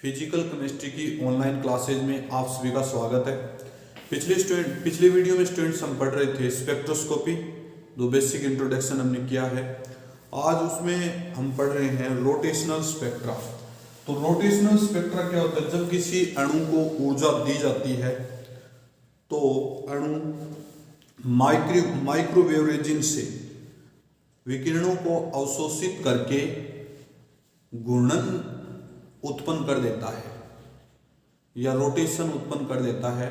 Physical chemistry की online classes में आप सभी का स्वागत है। पिछले वीडियो में स्टूडेंट्स हम पढ़ रहे थे स्पेक्ट्रोस्कोपी, दो बेसिक इंट्रोडक्शन हमने किया है। आज उसमें हम पढ़ रहे हैं रोटेशनल स्पेक्ट्रा। तो रोटेशनल स्पेक्ट्रा क्या होता है? जब किसी अणु को ऊर्जा दी जाती है तो अणु माइक्रोवेव रेजिन से विकिरणों को अवशोषित करके घूर्णन उत्पन्न कर देता है या रोटेशन उत्पन्न कर देता है,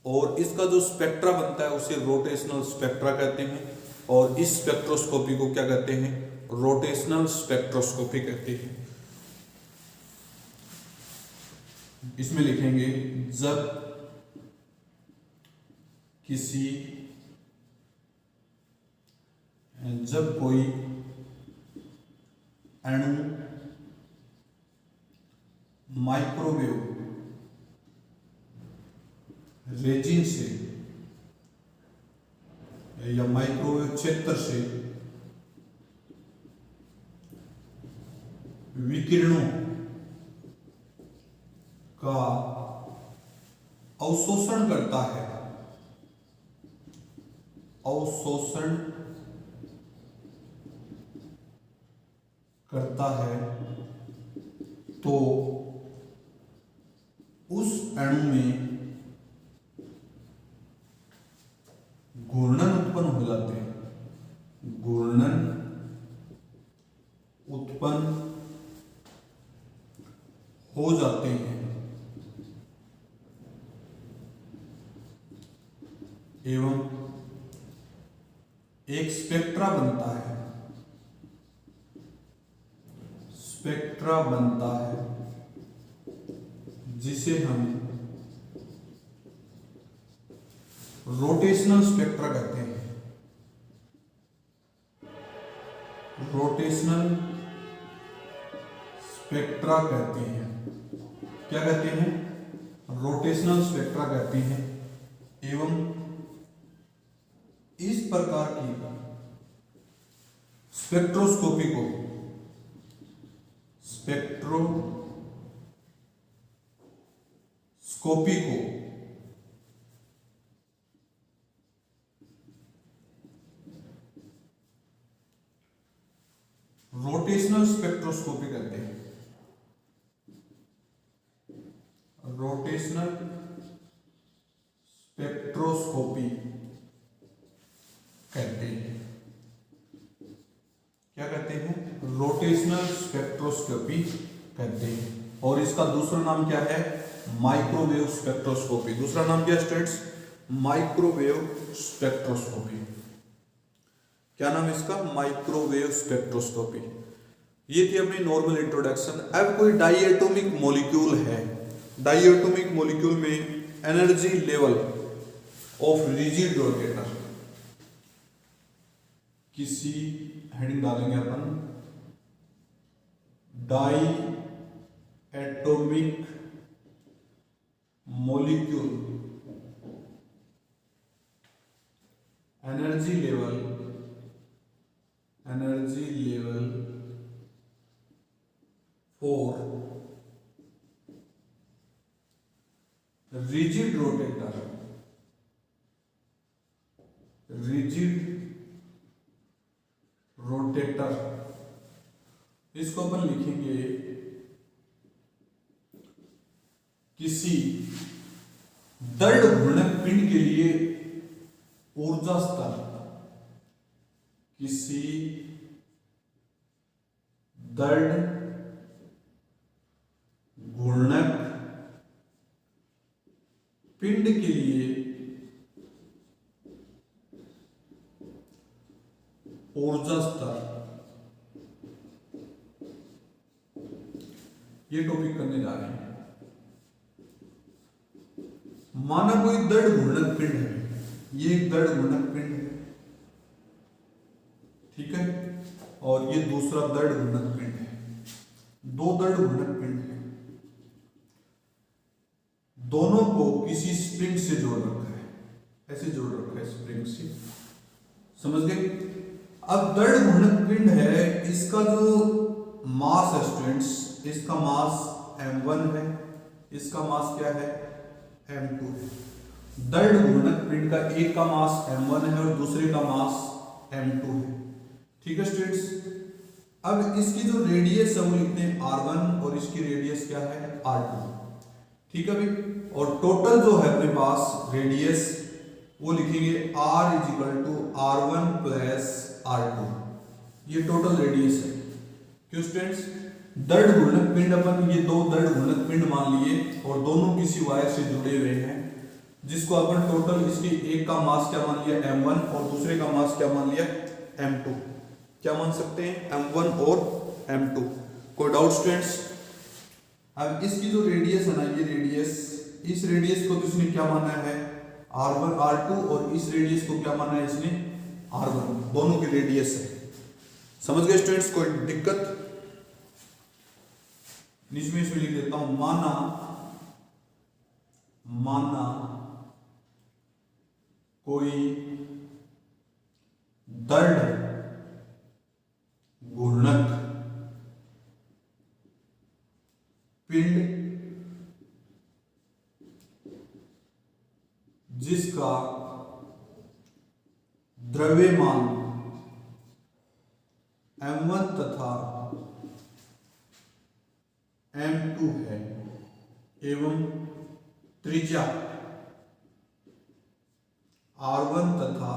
और इसका जो स्पेक्ट्रा बनता है उसे रोटेशनल स्पेक्ट्रा कहते हैं। और इस स्पेक्ट्रोस्कोपी को क्या कहते हैं? रोटेशनल स्पेक्ट्रोस्कोपी कहते हैं। इसमें लिखेंगे जब कोई अणु माइक्रोवेव रेजिन से या माइक्रोवेव क्षेत्र से विकिरणों का अवशोषण करता है, तो उस अणु में घूर्णन उत्पन्न हो जाते हैं। घूर्णन उत्पन्न हो जाते हैं एवं एक स्पेक्ट्रा बनता है। जिसे हम रोटेशनल स्पेक्ट्रा कहते हैं। रोटेशनल स्पेक्ट्रा कहते हैं। क्या कहते हैं? रोटेशनल स्पेक्ट्रा कहते हैं। एवं इस प्रकार की स्पेक्ट्रोस्कोपी को रोटेशनल स्पेक्ट्रोस्कोपी कहते हैं। रोटेशनल स्पेक्ट्रोस्कोपी कहते हैं। क्या कहते हैं? रोटेशनल स्पेक्ट्रोस्कोपी कहते हैं। और इसका दूसरा नाम क्या है? Microwave spectroscopy. दूसरा नाम क्या है स्टूडेंट्स? Microwave spectroscopy. क्या नाम है इसका? Microwave spectroscopy. ये थी अपनी नॉर्मल इंट्रोडक्शन। अब कोई डाइएटॉमिक मॉलिक्यूल है, डाइएटॉमिक मॉलिक्यूल में energy level of rigid rotator, किसी हेडिंग डालेंगे अपन, diatomic molecule energy level for rigid rotator, इसको अपन लिखेंगे किसी दृढ़ घूर्णक पिंड के लिए ऊर्जा स्तर, किसी दृढ़ घूर्णक पिंड के लिए ऊर्जा स्तर, ये टॉपिक करने जा रहे हैं। माना कोई दृढ़ घूर्णक पिंड है, ये एक दृढ़ घूर्णक पिंड है, ठीक है, और ये दूसरा दृढ़ घूर्णक पिंड है। दो दृढ़ घूर्णक पिंड है, दोनों को किसी स्प्रिंग से जोड़ रखा है, ऐसे जोड़ रखा है स्प्रिंग से, समझ गए? अब दृढ़ घूर्णक पिंड है, इसका जो मास है स्टूडेंट्स, इसका मास m1 है, इसका मास क्या है m2 है। दर्द घूर्णक पिंड का एक का मास m1 है और दूसरे का मास m2 है। ठीक है स्टूडेंट्स, अब इसकी जो रेडियस है वो लिखते हैं r1 और इसकी रेडियस क्या है r2। ठीक है भाई, और टोटल जो है अपने पास रेडियस वो लिखेंगे r is equal to r1 plus r2, ये टोटल रेडियस है। क्यों स्टूडेंट्स, दर्द घूर्णक पिंड अपन ये दो दर्द घूर्णक पिंड मान लिए और दोनों किसी वायर से जुड़े हुए हैं, जिसको अपन टोटल इसके एक का मास क्या मान लिया m1 और दूसरे का मास क्या मान लिया m2। क्या मान सकते हैं m1 और m2। कोई डाउट स्टूडेंट्स? अब इसकी जो रेडियस है ना, ये रेडियस, इस रेडियस को तो इसने क्या माना है r1 r2 और इस रेडियस को क्या माना है इसने r1, दोनों की रेडियस है। समझ गए स्टूडेंट्स? कोई दिक्कत? नीचे में इसमें लिख देता हूं, माना कोई दर्द घूर्णक पिंड जिसका द्रव्यमान m1 तथा m2 है एवं त्रिज्या r1 तथा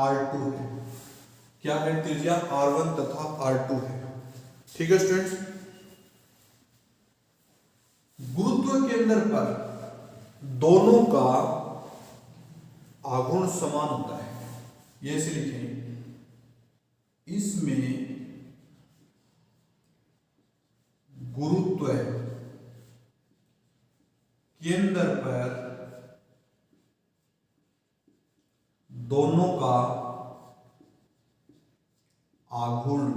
r2 है। क्या है? त्रिज्या r1 तथा r2 है। ठीक है स्टूडेंट्स, गुरुत्व केंद्र पर दोनों का आघूर्ण समान होता है, ये ऐसे लिखें, इसमें गुरुत्व केंद्र पर दोनों का आघूर्ण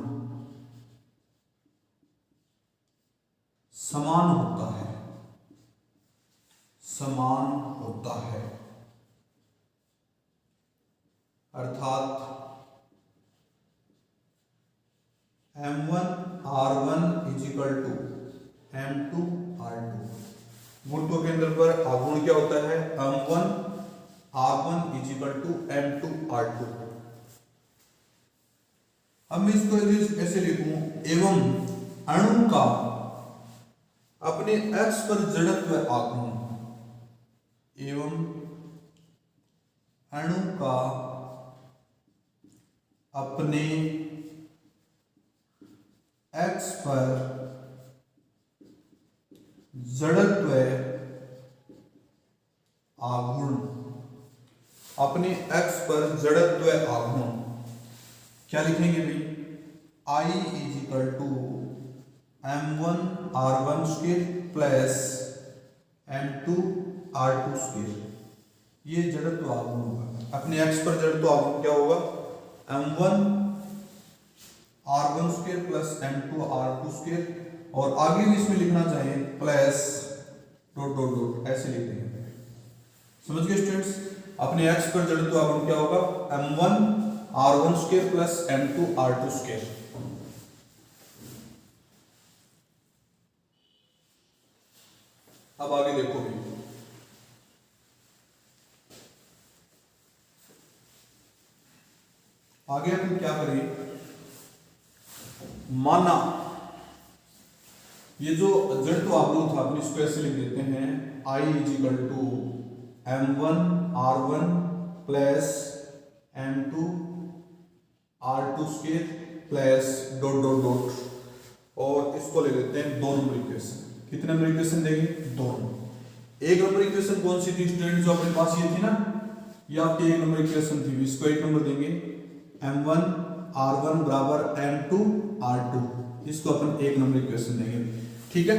समान होता है, समान होता है। अर्थात m1 r1 is equal to m2 r2। गुरुत्व केंद्र पर आघूर्ण क्या होता है m1 r1 is equal to m2 r2। अब मैं इसको ऐसे लिखूं, एवं अणु का अपने x पर जड़त्व आघूर्ण, एवं अणु का अपने x पर जड़त्व आघूर्ण, अपने x पर जड़त्व आघूर्ण क्या लिखेंगे भाई? I is equal to m1 r1 square plus m2 r2 square. ये जड़त्व आघूर्ण होगा, अपने x पर जड़त्व आघूर्ण क्या होगा m1 r1 square plus m2 r2 square, और आगे भी इसमें लिखना चाहिए प्लस डॉट डॉट डॉट, ऐसे लिख देंगे। समझ गए स्टूडेंट्स? अपने x पर जड़त्व आघूर्ण क्या होगा m1 r1 square plus m2 r2 square. अब आगे देखो भी, आगे हम क्या करें, माना ये जो जड़त्व आघूर्ण था अपने इसको ऐसे लिख देते हैं, I is equal to m1 r1 plus m2 r2 square plus dot dot dot, और इसको ले लेते हैं 2 नंबर इक्वेशन। कितने नंबर इक्वेशन देंगे? 2 नंबर। 1 नंबर इक्वेशन कौन सी थी स्टूडेंट? जो अपने पास ये थी ना, ये आपकी 1 नंबर इक्वेशन थी, इसको 1 नंबर देंगे, m1 r1 बराबर m2 r2, इसको अपन 1 नंबर इक्वेशन देंगे। ठीक है,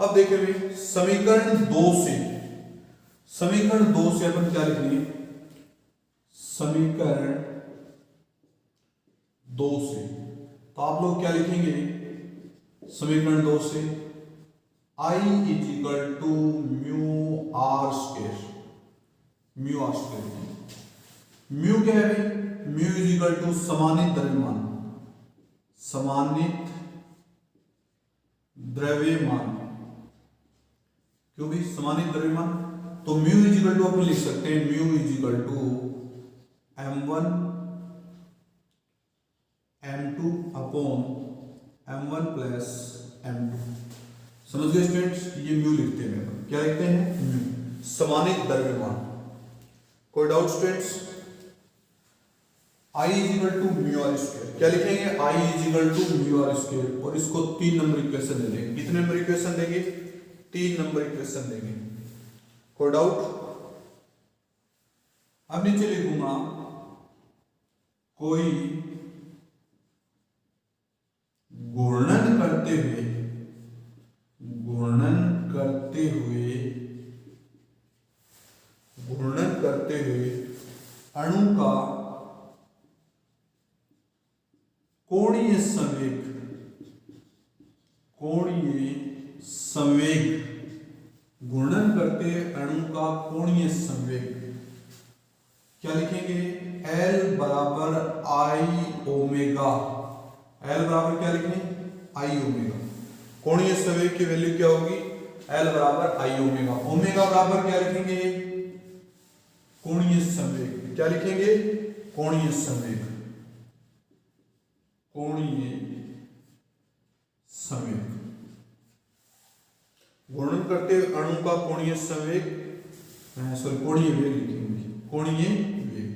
अब देखें भाई समीकरण 2 से अपन क्या लिखेंगे? समीकरण 2 से तो आप लोग क्या लिखेंगे? समीकरण 2 से I is equal to mu R square, mu R square. Mu क्या है? म्यू इजिकल टू समानित द्रव्यमान, समानित द्रव्यमान क्यों भी समानित द्रव्यमान, तो म्यू इज इक्वल टू अपन लिख सकते हैं mu is equal to m1 m2 upon m1 plus m2। समझ गए स्टूडेंट्स, ये म्यू लिखते हैं अपन, क्या लिखते हैं म्यू, समानित द्रव्यमान। कोई doubt students? I is equal to mu R square, क्या लिखेंगे I is equal to mu R square, और इसको 3 नंबर इक्वेशन दे देंगे। कितने नंबर इक्वेशन देंगे? 3 नंबर इक्वेशन देंगे। कोई डाउट? अब नीचे लिखूंगा कोई घूर्णन करते हुए अणु का कोणीय संवेग, घूर्णन करते अणु का कोणीय संवेग क्या लिखेंगे? L बराबर I ओमेगा। L बराबर क्या लिखेंगे? I omega. कोणीय संवेग की वैल्यू क्या होगी? L बराबर I ओमेगा। ओमेगा बराबर क्या लिखेंगे? कोणीय संवेग। क्या लिखेंगे? कोणीय संवेग। घूर्णन करते अणु का कोणीय संवेग, कोणीय वेग लिखेंगे, कोणीय वेग।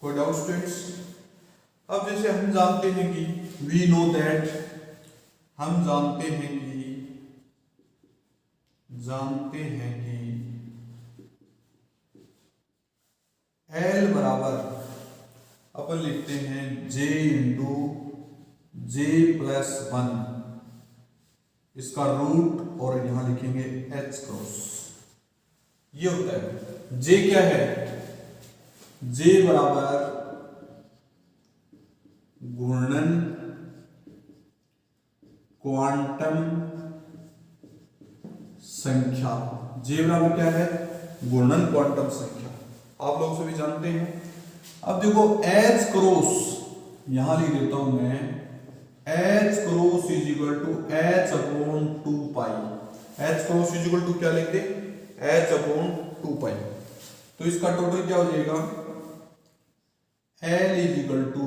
कोई डाउट स्टूडेंट्स? अब जैसे हम जानते हैं कि वी नो दैट, हम जानते हैं कि L बराबर अपन लिखते हैं J इंटू J प्लस 1, इसका रूट, और यहां लिखेंगे H क्रॉस। ये होता है J क्या है? J बराबर घूर्णन क्वांटम संख्या। J बराबर क्या है? घूर्णन क्वांटम संख्या, आप लोग सभी जानते हैं। अब देखो H क्रॉस यहां लिख देता हूं मैं, H cross is equal to H upon 2 pi. H cross is equal to क्या लिखते? H upon 2 pi. तो इसका टोटल क्या हो जाएगा? L is equal to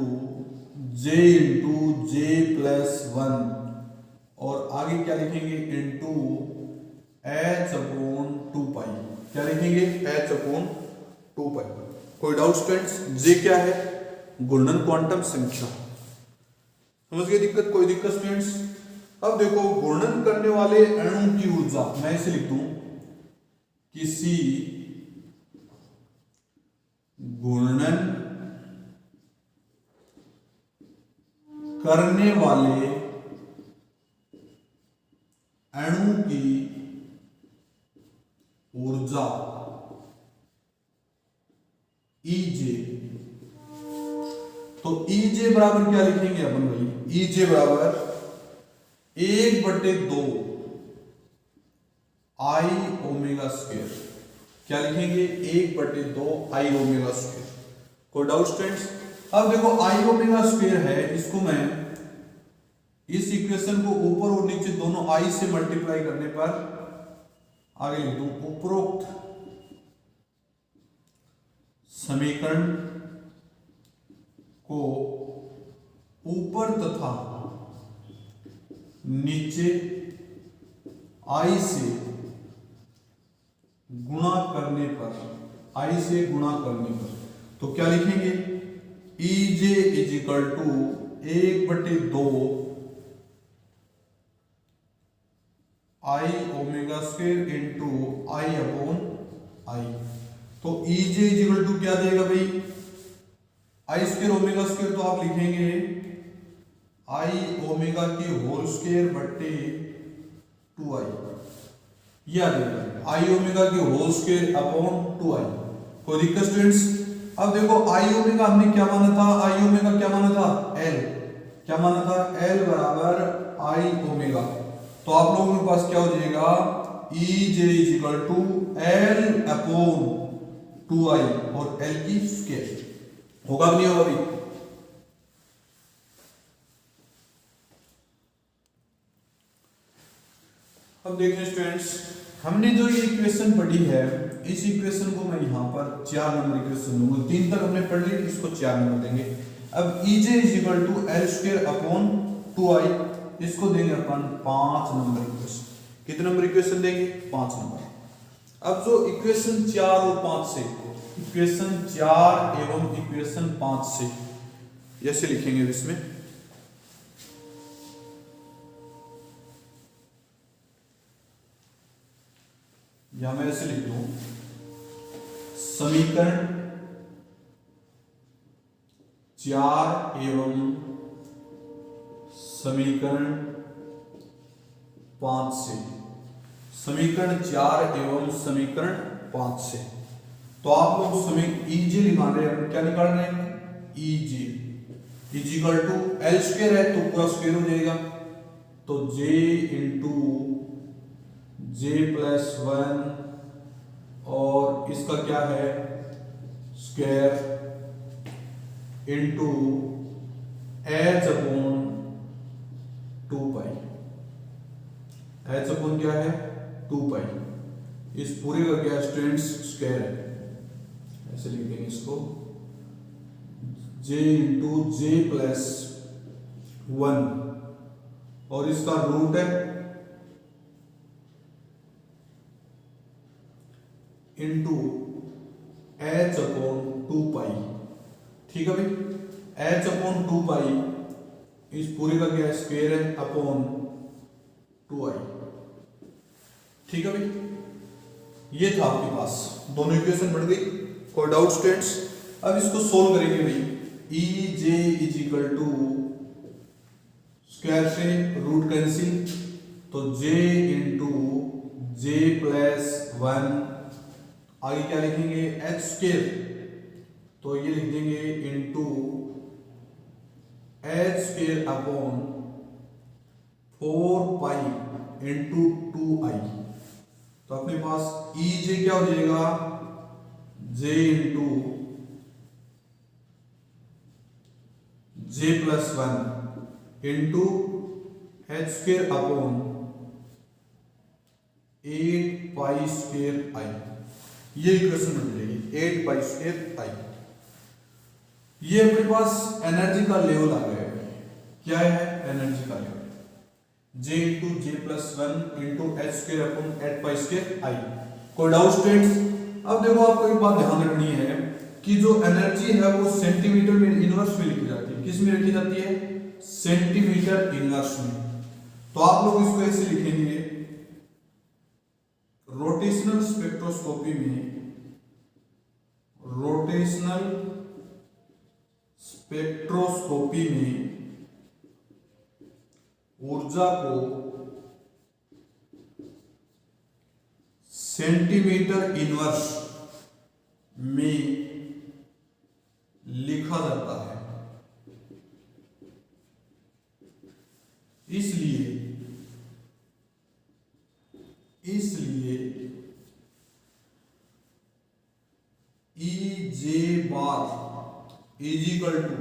J into J plus 1, और आगे क्या लिखेंगे? Into H upon 2 pi. क्या लिखेंगे? H upon 2 pi. कोई डाउट स्टूडेंट्स? J क्या है? घूर्णन क्वांटम संख्या। समझ गए दिक्कत? कोई दिक्कत स्टूडेंट्स? अब देखो घूर्णन करने वाले अणु की ऊर्जा, मैं इसे लिख दूं किसी घूर्णन करने वाले अणु की ऊर्जा EJ। तो EJ बराबर क्या लिखेंगे अपन भाई? EJ बराबर 1/2 I ओमेगा स्क्वायर। क्या लिखेंगे? 1/2 I ओमेगा स्क्वायर। कोई डाउट स्टूडेंट्स? अब देखो I ओमेगा स्क्वायर है, इसको मैं इस इक्वेशन को ऊपर और नीचे दोनों I से मल्टीप्लाई करने पर आगे लिख दूं, उपरोक्त समीकरण को ऊपर तथा नीचे I से गुणा करने पर, तो क्या लिखेंगे? EJ is equal to 1/2 I omega square into I upon I। तो EJ इज इक्वल टू क्या देगा भाई? I स्क्वायर ओमेगा स्क्वायर, तो आप लिखेंगे I ओमेगा की होल स्क्वायर बट्टे 2I। यह आ जाएगा I ओमेगा की होल स्क्वायर अपॉन 2I। कोई दिक्कत स्टूडेंट्स? अब देखो I ओमेगा हमने क्या माना था? I ओमेगा क्या माना था? L। क्या माना था? L बराबर I ओमेगा। तो आप लोगों के पास क्या हो जाएगा? EJ is equal to L upon 2I, और L की स्क्वायर। होगा नहीं होगा भाई? अब देखें स्टूडेंट्स, हमने जो ये इक्वेशन पढ़ी है, इस इक्वेशन को मैं यहाँ पर 4 नंबर इक्वेशन दूंगा। 3 तक हमने पढ़ ली, इसको 4 नंबर देंगे। अब EJ is equal to L square upon 2I, इसको देंगे अपन 5 नंबर इक्वेशन। कितने नंबर इक्वेशन देंगे? 5 नंबर। अब जो इक्वेशन 4 और 5 से, इक्वेशन 4 एवं इक्वेशन 5 से ऐसे लिखेंगे इसमें, या मैं ऐसे लिख दूं, समीकरण 4 एवं समीकरण 5 से, समीकरण 4 एवं समीकरण 5 से, तो आप लोग समीकरण EJ निकाल रहे हैं, क्या निकाल रहे हैं? EJ is equal to L square है तो पूरा स्क्वायर हो जाएगा, तो J इंटू J प्लस 1 और इसका क्या है? Square into H upon 2 pi. H upon क्या है? 2 पाई। इस पूरे का क्या स्टूडेंट्स? स्क्वायर है, ऐसे लिख देंगे इसको, J इंटू J प्लस 1 और इसका रूट है इंटू H अपॉन 2 पाई। ठीक है भाई, H अपॉन 2 पाई, इस पूरे का क्या स्क्वायर है अपॉन 2I। ठीक है भाई, ये था आपके पास, दोनों इक्वेशन बढ़ गई। कोई डाउट स्टूडेंट्स? अब इसको सोल्व करेंगे भाई। EJ is equal to square से रूट कैंसिल, तो J इंटू J प्लस 1, आगे क्या लिखेंगे? H स्क्वायर, तो ये लिख देंगे into H square upon 4 pi into 2I। तो अपने पास EJ क्या हो जाएगा? J into J plus 1 into H square upon 8 pi square I। ये इक्वेशन बन जाएगी 8 पाई स्क्वायर I। ये अपने पास एनर्जी का लेवल आ गया है। क्या है? एनर्जी का level, J into J plus 1 into H square upon 8 pi square I। कोई डाउट स्टूडेंट्स? अब देखो, आपको एक बात ध्यान रखनी है कि जो एनर्जी है वो सेंटीमीटर में इनवर्स में लिखी जाती है। किस में लिखी जाती है? सेंटीमीटर इनवर्स में। तो आप लोग इसको ऐसे लिखेंगे, रोटेशनल स्पेक्ट्रोस्कोपी में, रोटेशनल स्पेक्ट्रोस्कोपी में ऊर्जा को सेंटीमीटर इनवर्स में लिखा जाता है। इसलिए EJ bar is equal to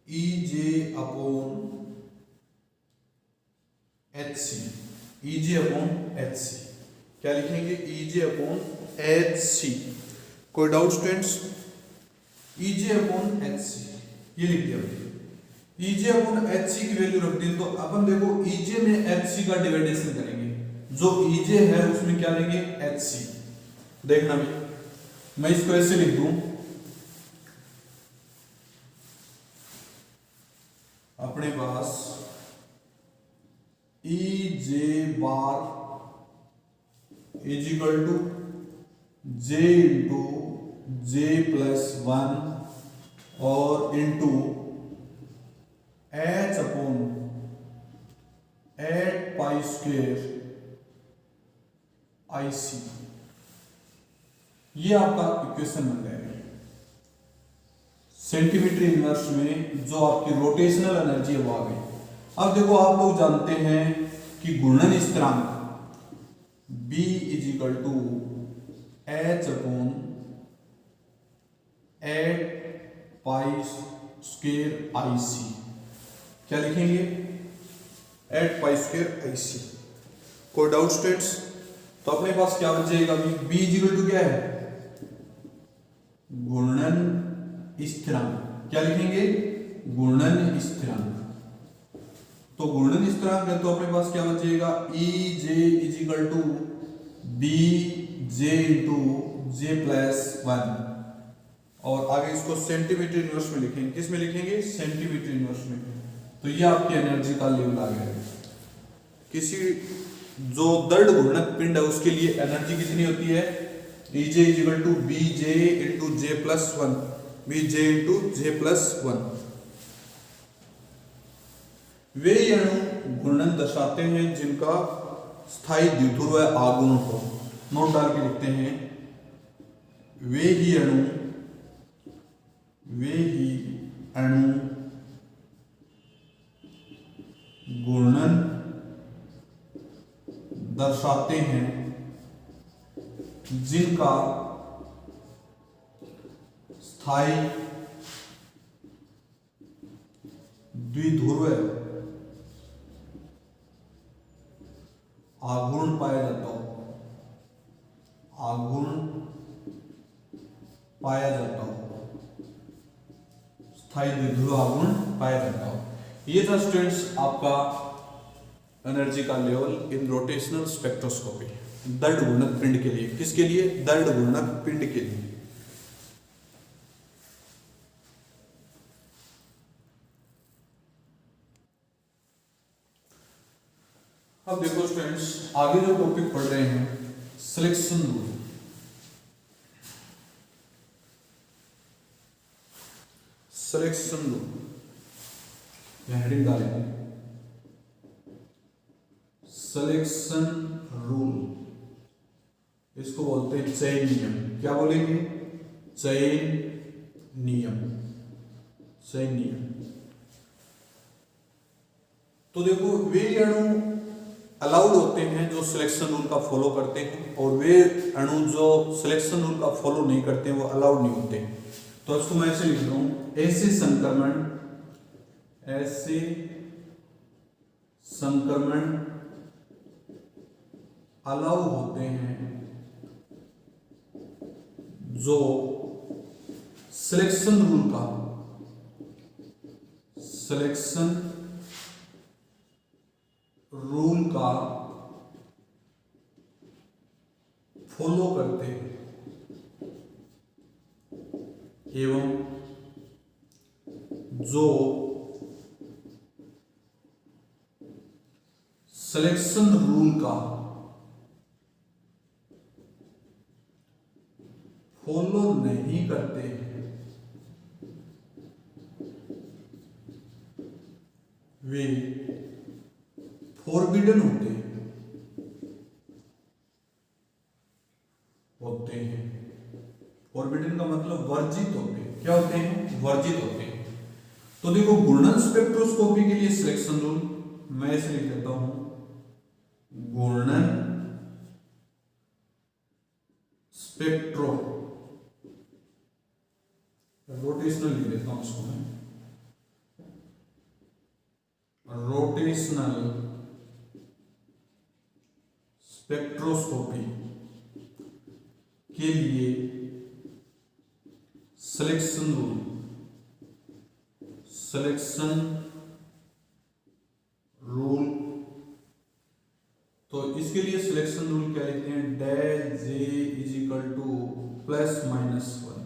EJ upon HC। EJ upon HC क्या लिखेंगे? EJ upon HC। कोई doubt students? EJ upon HC ये लिख दिया। EJ अपॉन HC की वैल्यू रख दी, तो अपन देखो EJ में HC का डिवाइडेशन करेंगे। जो EJ है उसमें क्या लेंगे? HC। देखना भी, मैं इसको ऐसे लिख दूं, अपने पास EJ bar is equal to J into J plus 1 और into H upon 8 pi square IC। ये आपका इक्वेशन बन जाएगा। सेंटीमीटर इनवर्स में जो आपकी रोटेशनल एनर्जी है वो आ गई। अब देखो, आप लोग जानते हैं कि घूर्णन स्थिरांक B is equal to H upon 8 pi square IC। क्या लिखेंगे? Eight pi square I C. कोई डाउट स्टूडेंट्स? तो अपने पास क्या बच जाएगा अभी, बी इक्वल टू क्या है, घूर्णन स्थिरांक। क्या लिखेंगे, घूर्णन स्थिरांक। तो घूर्णन स्थिरांक है तो अपने पास क्या बचेगा, E J is equal to B J into J plus 1। और आगे इसको सेंटीमीटर इनवर्स में लिखेंगे। किस में लिखेंगे, सेंटीमीटर इनवर्स में। तो ये आपकी एनर्जी का लेवल आ गया। किसी जो दृढ़ घूर्णक पिंड है उसके लिए एनर्जी कितनी होती है, E J is equal to B J into J plus 1, B J into J plus 1। वे अणु घूर्णन दर्शाते हैं जिनका स्थायी द्विध्रुव आघूर्ण हो। नोट डाल के लिखते हैं, वे ही अणु घूर्णन दर्शाते हैं जिनका स्थायी द्विध्रुव आघूर्ण पाया जाता हो, स्थायी द्विध्रुव आघूर्ण पाया जाता हो। ये था स्टूडेंट्स आपका एनर्जी का लेवल इन रोटेशनल स्पेक्ट्रोस्कोपी, दृढ़ घूर्णक पिंड के लिए। किसके लिए, दृढ़ घूर्णक पिंड के लिए। अब देखो स्टूडेंट्स, आगे जो टॉपिक पढ़ रहे हैं, selection rule. Selection rule heading डालेंगे, सिलेक्शन रूल, इसको बोलते हैं चयन नियम। क्या बोलेंगे, चयन नियम। तो देखो, वे अणु अलाउड होते हैं जो सिलेक्शन रूल का फॉलो करते हैं, और वे अणु जो सिलेक्शन रूल का फॉलो नहीं करते हैं वो अलाउड नहीं होते। तो इसको मैं ऐसे लिख रहा हूं, ऐसे संक्रमण अलाउ होते हैं जो सिलेक्शन रूल का फॉलो करते हैं एवं जो सिलेक्शन रूल का फॉलो नहीं करते हैं वे फॉरबिडन होते हैं। फॉरबिडन का मतलब वर्जित होते हैं। क्या होते हैं, वर्जित होते हैं। तो देखो, घूर्णन स्पेक्ट्रोस्कोपी के लिए सिलेक्शन रूल मैं ऐसे लिख देता हूं, घूर्णन स्पेक्ट्रो, रोटेशनल लिख देता हूं इसको मैं, रोटेशनल स्पेक्ट्रोस्कोपी के लिए सिलेक्शन रूल। तो इसके लिए सिलेक्शन रूल क्या लिखते हैं, del J is equal to plus minus 1,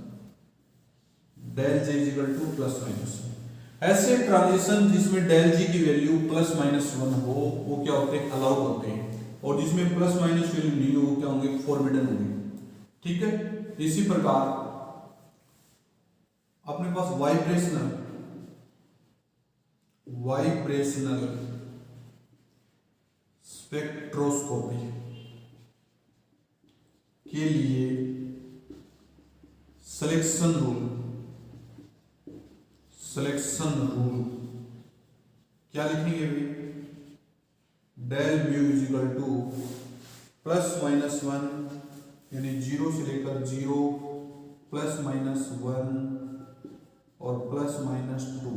del J is equal to plus minus 1। ऐसे ट्रांजिशन जिसमें डेल जी की वैल्यू प्लस माइनस 1 हो वो क्या होते हैं, अलाउड होते हैं, और जिसमें प्लस माइनस वैल्यू नहीं हो क्या होंगे, फॉरबिडन होंगे। ठीक है। इसी प्रकार अपने पास वाइब्रेशनल स्पेक्ट्रोस्कोपी के लिए सिलेक्शन रूल क्या लिखेंगे अभी, del mu is equal to plus minus 1 यानी 0 से लेकर 0 प्लस माइनस 1 और प्लस माइनस 2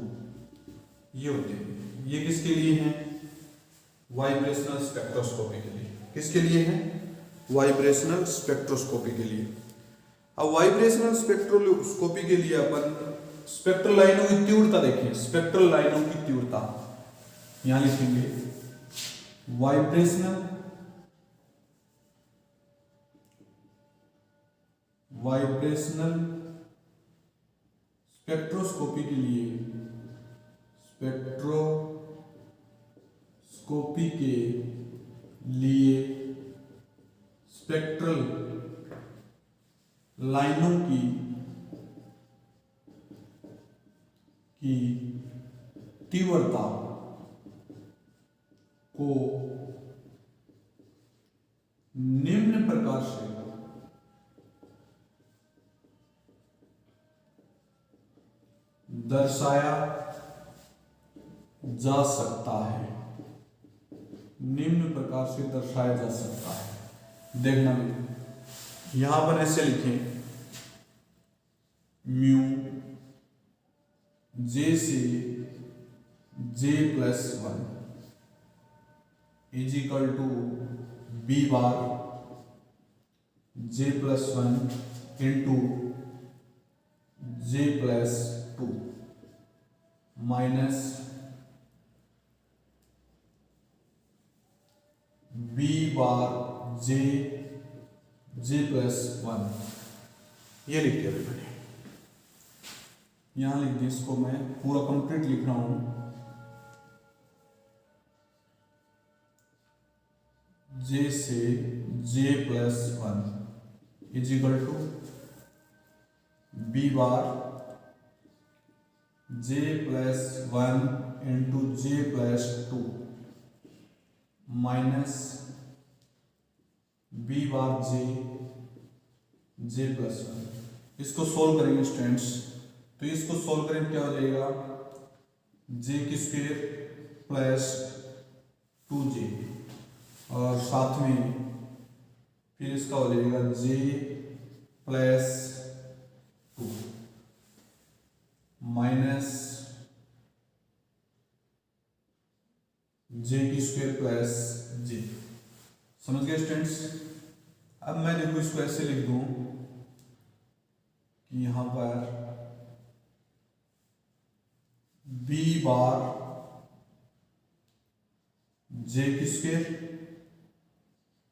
ये होते हैं। ये किसके लिए हैं, वाइब्रेशनल स्पेक्ट्रोस्कोपी के लिए। किसके लिए है? वाइब्रेशनल स्पेक्ट्रोस्कोपी के लिए। अब वाइब्रेशनल स्पेक्ट्रोस्कोपी के लिए अपन स्पेक्ट्रल लाइनों की तीव्रता देखिए। स्पेक्ट्रल लाइनों की तीव्रता यहां लिखेंगे वाइब्रेशनल स्पेक्ट्रोस्कोपी के लिए स्पेक्ट्रल लाइनों की तीव्रता को निम्न प्रकार से दर्शाया जा सकता है। निम्न प्रकार से दर्शाया जा सकता है। देखना यहां पर ऐसे लिखें म्यू जे से J+1 is equal to B bar J+1 into J+2 minus B bar J+1। ये लिख दिया मैंने। यहां लिख दिया, इसको मैं पूरा कंप्लीट लिख रहा हूं। J से J+1 is equal to B bar J+1 into J+2 minus B bar J+1। इसको सोल्व करेंगे स्टूडेंट्स, तो इसको सोल्व करें क्या हो जाएगा J² प्लस 2J और साथ में फिर इसका हो जाएगा J+2 minus J² plus J। समझ गए स्टूडेंट्स? अब मैं देखो इसको ऐसे लिख दूं कि यहां पर B bar J²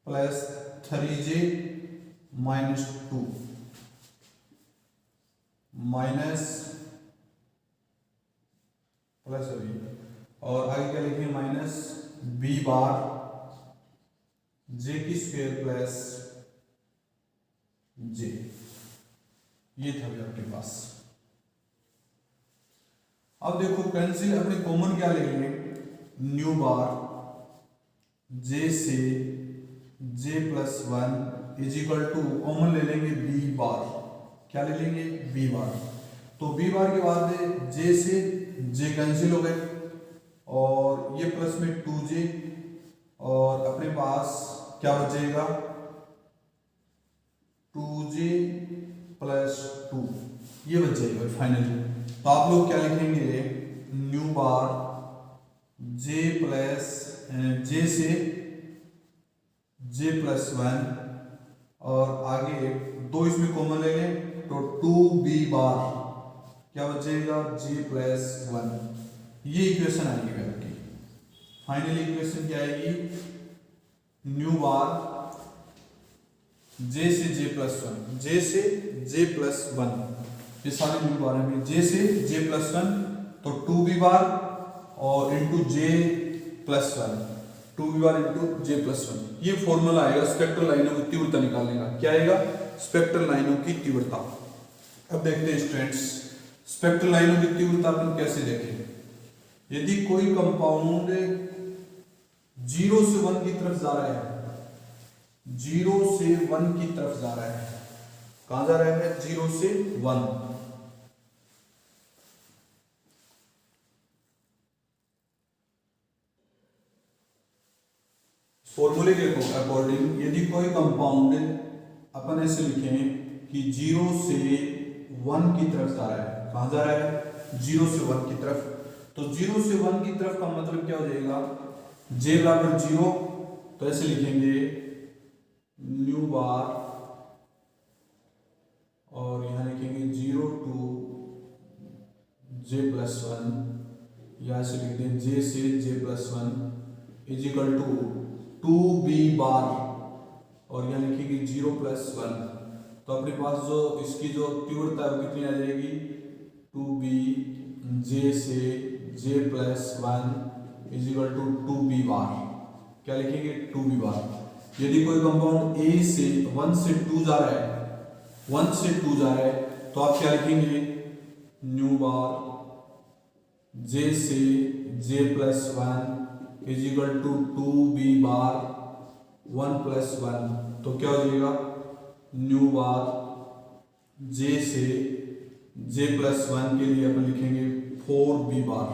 plus 3J minus 2 minus plus अभी और आगे क्या लिखेंगे minus B bar J² plus J। ये था भी आपके पास। अब देखो कैंसिल, अपने कॉमन क्या ले लेंगे न्यू बार J से J+1 is equal two common ले लेंगे बी बार। क्या ले लेंगे? B bar. तो बी बार के बाद J से J कैंसिल हो गए और ये प्लस में 2J और अपने पास क्या बचेगा 2J प्लस 2 ये बच जाएगा फाइनली। तो आप लोग क्या लिखेंगे न्यू बार J से J+1 और आगे 2 इसमें कॉमन ले लें तो 2B बार क्या बचेगा J+1। ये इक्वेशन आएगी आपकी। फाइनली इक्वेशन क्या आएगी न्यू बार J से J+1 ये सारे न्यू बार हैं। J से J+1 तो 2B बार और into J+1 2B bar into J+1। ये फॉर्मूला आएगा स्पेक्ट्रल लाइनों की तीव्रता निकालने का। क्या आएगा? स्पेक्ट्रल लाइनों की तीव्रता। अब देखते हैं स्टूडेंट्स स्पेक्ट्रल लाइनों की तीव्रता अपन कैसे देखें। यदि कोई कंपाउंड 0 से 1 की तरफ जा रहा है, 0 से 1 की तरफ जा रहा है, कहां जा रहा है 0 से 1, फॉर्मूले के अकॉर्डिंग यदि कोई कंपाउंड अपन ऐसे लिखें कि 0 से 1 की तरफ जा रहा है, कहां जा रहा है 0 से 1 की तरफ, तो 0 से 1 की तरफ का मतलब क्या हो जाएगा जे बराबर 0, तो ऐसे लिखेंगे न्यू बार, और यहां लिखेंगे 0 to j+1, या ऐसे लिख दें j से j+1 is equal to 2b बार, और यहाँ लिखेंगे 0+1। तो अपने पास जो इसकी जो तीव्रता है वो कितनी आ जाएगी, 2b j से j+1 is equal to 2b बार। क्या लिखेंगे, 2b बार। यदि कोई कंपाउंड A से 1 से 2 जा रहा है, 1 से 2 जा रहा है, तो आप क्या लिखेंगे, न्यू बार J से j+1 is equal to 2b बार 1+1। तो क्या हो जाएगा, न्यू बार J से j+1 के लिए अपन लिखेंगे 4b बार।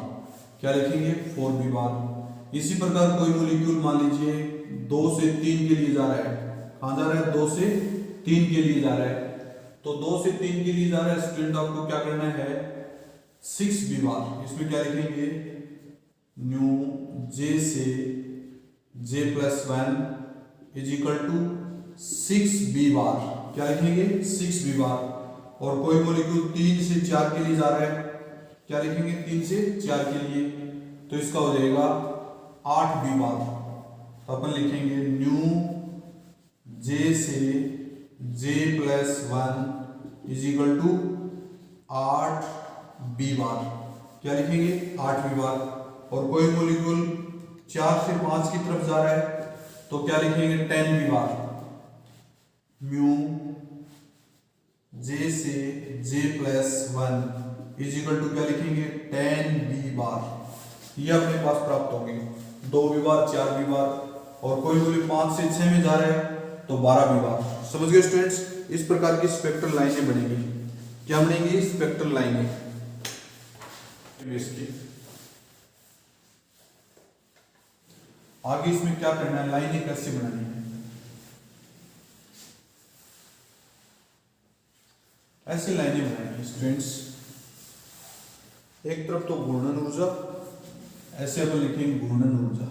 क्या लिखेंगे, 4b बार। इसी प्रकार कोई मॉलिक्यूल मान लीजिए 2 से 3 के लिए जा रहा है, कहाँ जा रहा है, 2 से 3 के लिए जा रहा है, तो 2 से 3 के लिए जा रहा है स्टूडेंट, आपको क्या करना है, 6b बार। इसमें क्या लिखेंगे, न्यू J से j+1 is equal to 6b बार। क्या लिखेंगे, 6b बार। और कोई मॉलिक्यूल 3 से 4 के लिए जा रहा है, क्या लिखेंगे, 3 से 4 के लिए, तो इसका हो जाएगा 8b बार। तो अपन लिखेंगे न्यू J से j+1 is equal to 8b बार। क्या लिखेंगे, 8b बार। और कोई मॉलिक्यूल 4 से 5 की तरफ जा रहा है, तो क्या लिखेंगे, 10b बार। म्यू J से j+1 इज इक्वल टू क्या लिखेंगे, 10b बार। ये अपने पास प्राप्त होंगे 2b बार, 4b बार। और कोई मॉलिक्यूल 5 से 6 में जा रहा है, तो 12b बार। समझ गए स्टूडेंट्स, इस प्रकार की स्पेक्ट्रल लाइनें बनेंगी। क्या बनेंगी, स्पेक्ट्रल लाइनें। आगे इसमें क्या करना है, लाइनें कैसे बनानी है, ऐसी लाइनें बनानी है स्टूडेंट्स। एक तरफ तो घूर्णन ऊर्जा, ऐसे अपन लिखेंगे घूर्णन ऊर्जा,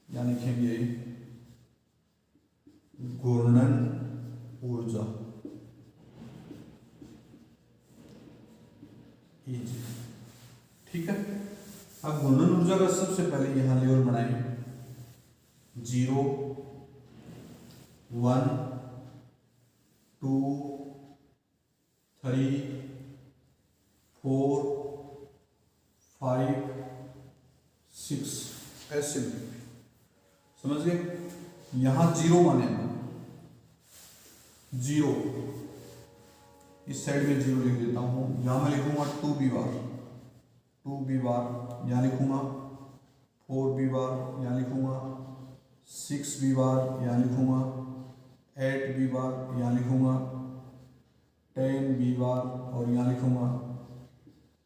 या लिखेंगे घूर्णन ऊर्जा, ठीक है। अब घूर्णन ऊर्जा का सबसे पहले यहां लेवल बनाएंगे 0, 1, 2, 3, 4, 5, 6, ऐसे समझ गए। यहां 0 मानेगा, 0 इस साइड में 0 लिख देता हूं। यहां मैं लिखूंगा 2b बार, 2b बार, यहाँ लिखूंगा 4b बार, यहाँ लिखूंगा 6b बार, यहाँ लिखूंगा 8b बार, यहाँ लिखूंगा 10b बार, और यहाँ लिखूंगा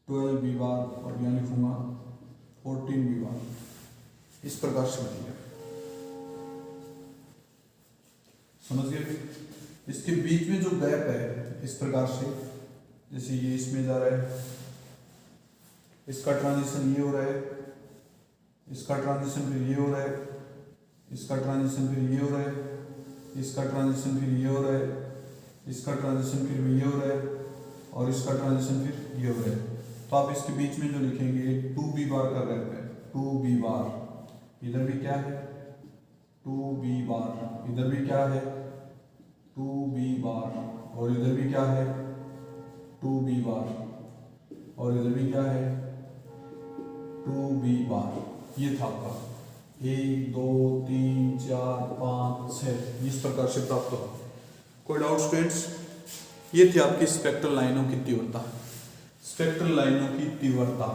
12b बार, और यहाँ लिखूंगा 14b बार। इस प्रकार से बनेगा, समझ गए। इसके बीच में जो गैप है इस प्रकार से, जैसे ये इसमें जा रहा है, इसका ट्रांजिशन ये हो रहा है, इसका ट्रांजिशन फिर ये हो रहा है, इसका ट्रांजिशन फिर ये हो रहा है, इसका ट्रांजिशन फिर ये हो रहा है, इसका ट्रांजिशन फिर ये हो रहा है, और इसका ट्रांजिशन फिर ये हो रहा है। तो आप इसके बीच में जो लिखेंगे 2b बार का गैप है, 2b बार। इधर भी क्या है, 2b बार, इधर भी क्या है, 2b बार, और इधर भी क्या है, 2b बार, और इधर भी क्या है, 2b बार। ये था आपका 1, 2, 3, 4, 5, 6 इस प्रकार से प्राप्त होगा। कोई डाउट स्टूडेंट्स? ये थी आपकी स्पेक्ट्रल लाइनों की तीव्रता, स्पेक्ट्रल लाइनों की तीव्रता।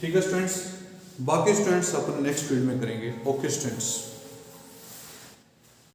ठीक है स्टूडेंट्स, बाकी स्टूडेंट्स अपन नेक्स्ट फील्ड में करेंगे। Okay students.